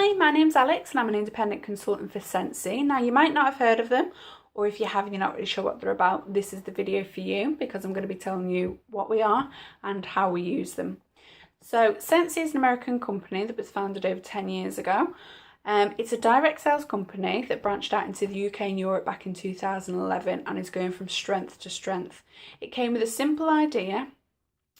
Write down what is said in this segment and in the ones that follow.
Hi, my name's Alex and I'm an independent consultant for Scentsy. Now you might not have heard of them, or if you have and you're not really sure what they're about, this is the video for you because I'm going to be telling you what we are and how we use them. So Scentsy is an American company that was founded over 10 years ago. It's a direct sales company that branched out into the UK and Europe back in 2011 and is going from strength to strength. It came with a simple idea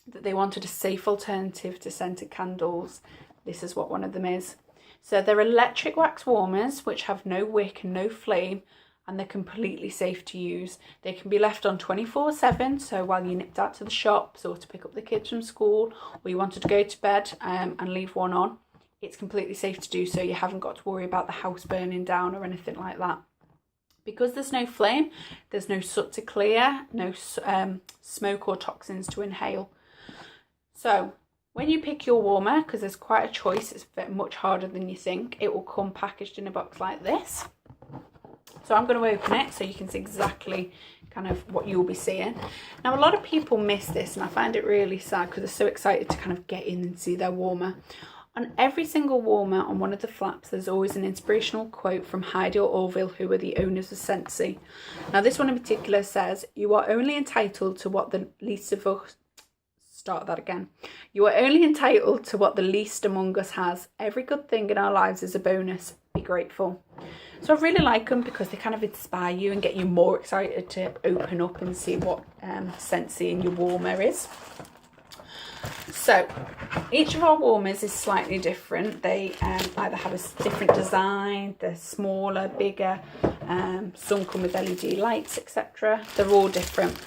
that they wanted a safe alternative to scented candles. This is what one of them is. So they're electric wax warmers which have no wick and no flame, and they're completely safe to use. They can be left on 24/7, so while you nipped out to the shops or to pick up the kids from school, or you wanted to go to bed and leave one on, it's completely safe to do so. You haven't got to worry about the house burning down or anything like that. Because there's no flame, there's no soot to clear, no smoke or toxins to inhale. So when you pick your warmer, because there's quite a choice, it's much harder than you think, it will come packaged in a box like this. So I'm going to open it so you can see exactly kind of what you'll be seeing. Now a lot of people miss this and I find it really sad because they're so excited to kind of get in and see their warmer. On every single warmer on one of the flaps there's always an inspirational quote from Heidi or Orville, who are the owners of Scentsy. Now this one in particular says, "You are only entitled to what the least of us..." Start that again. "You are only entitled to what the least among us has. Every good thing in our lives is a bonus. Be grateful." So I really like them because they kind of inspire you and get you more excited to open up and see what Scentsy in your warmer is. So each of our warmers is slightly different. They either have a different design, they're smaller, bigger, some come with LED lights, etc. They're all different.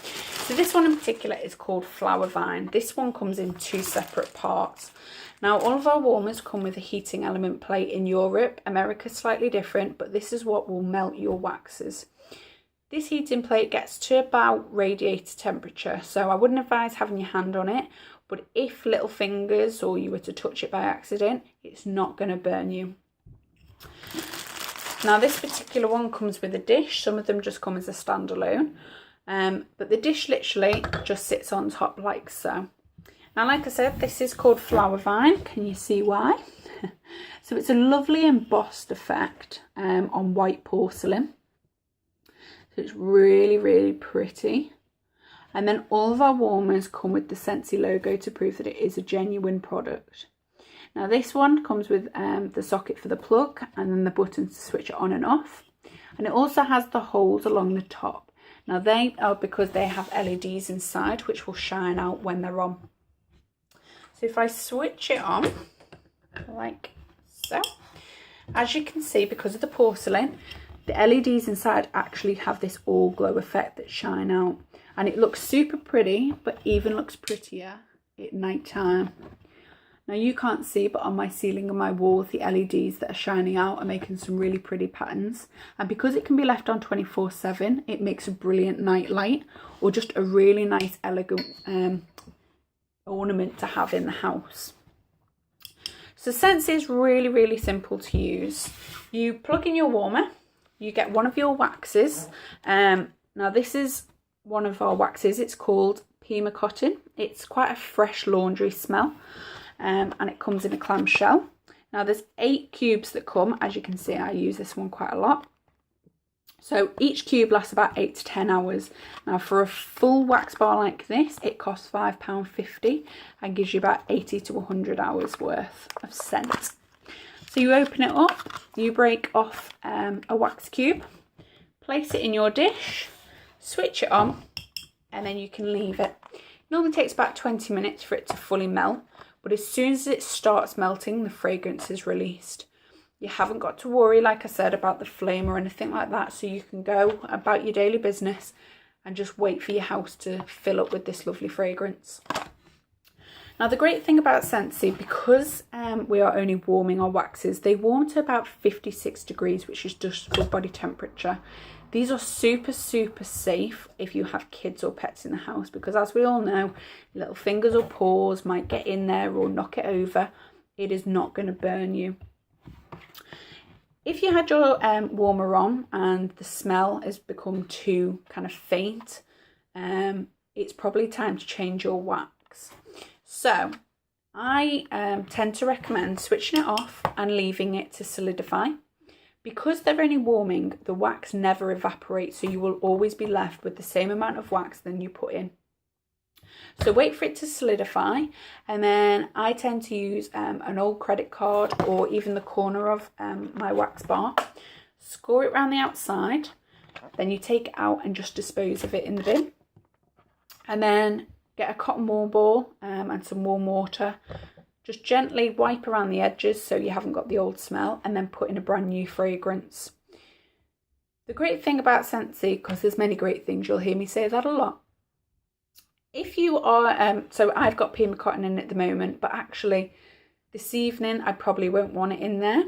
So this one in particular is called Flower Vine. This one comes in two separate parts. Now all of our warmers come with a heating element plate in Europe. America's slightly different, but this is what will melt your waxes. This heating plate gets to about radiator temperature, so I wouldn't advise having your hand on it, but if little fingers or you were to touch it by accident, it's not going to burn you. Now this particular one comes with a dish. Some of them just come as a standalone. But the dish literally just sits on top like so. Now like I said, this is called Flower Vine. Can you see why? So it's a lovely embossed effect on white porcelain. So it's really, really pretty. And then all of our warmers come with the Scentsy logo to prove that it is a genuine product. Now this one comes with the socket for the plug and then the buttons to switch it on and off. And it also has the holes along the top. Now they are because they have LEDs inside which will shine out when they're on. So if I switch it on like so, as you can see, because of the porcelain, the LEDs inside actually have this all glow effect that shine out, and it looks super pretty, but even looks prettier at night time. Now you can't see, but on my ceiling and my walls, the LEDs that are shining out are making some really pretty patterns. And because it can be left on 24/7, it makes a brilliant night light or just a really nice, elegant ornament to have in the house. So Scentsy is really, really simple to use. You plug in your warmer, you get one of your waxes. Now this is one of our waxes. It's called Pima Cotton. It's quite a fresh laundry smell. And it comes in a clamshell. Now there's 8 cubes that come. As you can see, I use this one quite a lot. So each cube lasts about 8 to 10 hours. Now for a full wax bar like this, it costs £5.50 and gives you about 80 to 100 hours worth of scent. So you open it up, you break off a wax cube, place it in your dish, switch it on, and then you can leave it. It normally takes about 20 minutes for it to fully melt. But as soon as it starts melting, the fragrance is released. You haven't got to worry, like I said, about the flame or anything like that. So you can go about your daily business and just wait for your house to fill up with this lovely fragrance. Now the great thing about Scentsy, because we are only warming our waxes, they warm to about 56 degrees, which is just good body temperature. These are super, super safe if you have kids or pets in the house, because as we all know, little fingers or paws might get in there or knock it over. It is not going to burn you. If you had your warmer on and the smell has become too kind of faint, it's probably time to change your wax. So I tend to recommend switching it off and leaving it to solidify. Because they're only warming, the wax never evaporates, so you will always be left with the same amount of wax than you put in. So wait for it to solidify, and then I tend to use an old credit card or even the corner of my wax bar, score it around the outside, then you take it out and just dispose of it in the bin. And then get a cotton wool ball and some warm water. Just gently wipe around the edges so you haven't got the old smell, and then put in a brand new fragrance. The great thing about Scentsy, because there's many great things, you'll hear me say that a lot. If you are, so I've got Pima Cotton in at the moment, but actually this evening I probably won't want it in there.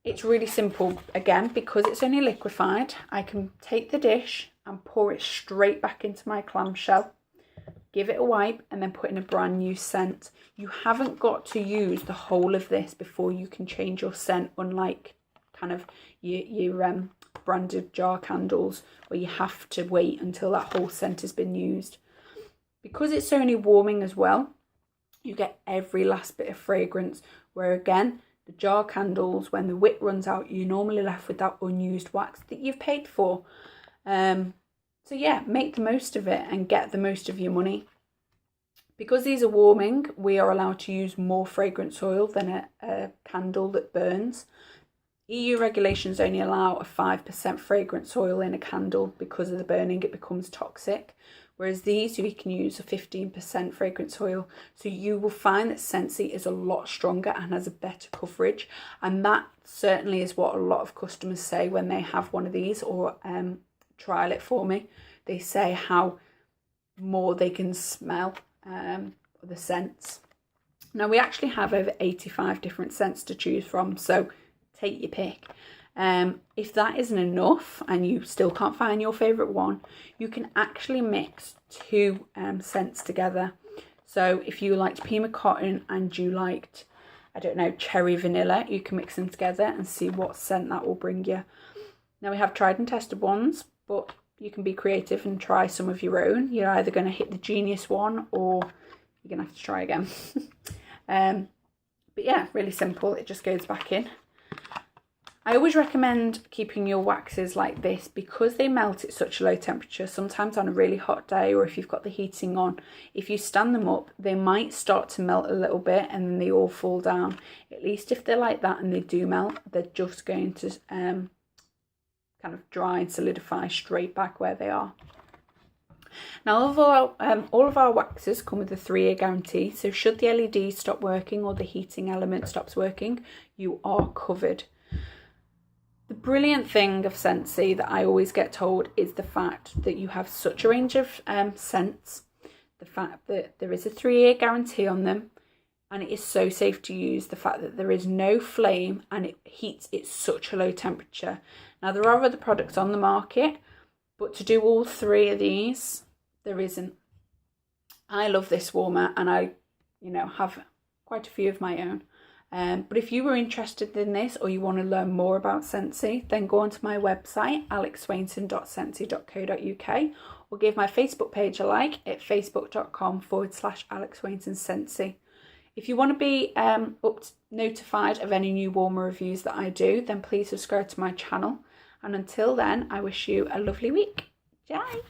It's really simple, again, because it's only liquefied. I can take the dish and pour it straight back into my clamshell, give it a wipe, and then put in a brand new scent. You haven't got to use the whole of this before you can change your scent, unlike kind of your branded jar candles where you have to wait until that whole scent has been used. Because it's only warming as well, you get every last bit of fragrance, where again, the jar candles, when the wick runs out, you're normally left with that unused wax that you've paid for. So yeah, make the most of it and get the most of your money. Because these are warming, we are allowed to use more fragrance oil than a candle that burns. EU regulations only allow a 5% fragrance oil in a candle because of the burning, it becomes toxic. Whereas these, we can use a 15% fragrance oil. So you will find that Scentsy is a lot stronger and has a better coverage. And that certainly is what a lot of customers say when they have one of these or trial it for me. They say how more they can smell the scents. Now we actually have over 85 different scents to choose from, so take your pick. If that isn't enough and you still can't find your favourite one, you can actually mix two scents together. So if you liked Pima Cotton and you liked, I don't know, cherry vanilla, you can mix them together and see what scent that will bring you. Now we have tried and tested ones, but you can be creative and try some of your own. You're either going to hit the genius one or you're going to have to try again. But yeah, really simple. It just goes back in. I always recommend keeping your waxes like this because they melt at such a low temperature. Sometimes on a really hot day, or if you've got the heating on, if you stand them up, they might start to melt a little bit and then they all fall down. At least if they're like that and they do melt, they're just going to kind of dry and solidify straight back where they are. Now all of our waxes come with a 3-year guarantee, so should the LED stop working or the heating element stops working, you are covered. The brilliant thing of Scentsy that I always get told is the fact that you have such a range of scents, the fact that there is a 3-year guarantee on them, and it is so safe to use, the fact that there is no flame and it heats at such a low temperature. Now there are other products on the market, but to do all 3 of these, there isn't. I love this warmer and I, have quite a few of my own. But if you were interested in this or you want to learn more about Scentsy, then go onto my website, alexswainson.scentsy.co.uk, or give my Facebook page a like at facebook.com/alexswainson-scentsy. If you want to be notified of any new warmer reviews that I do, then please subscribe to my channel. And until then, I wish you a lovely week. Bye.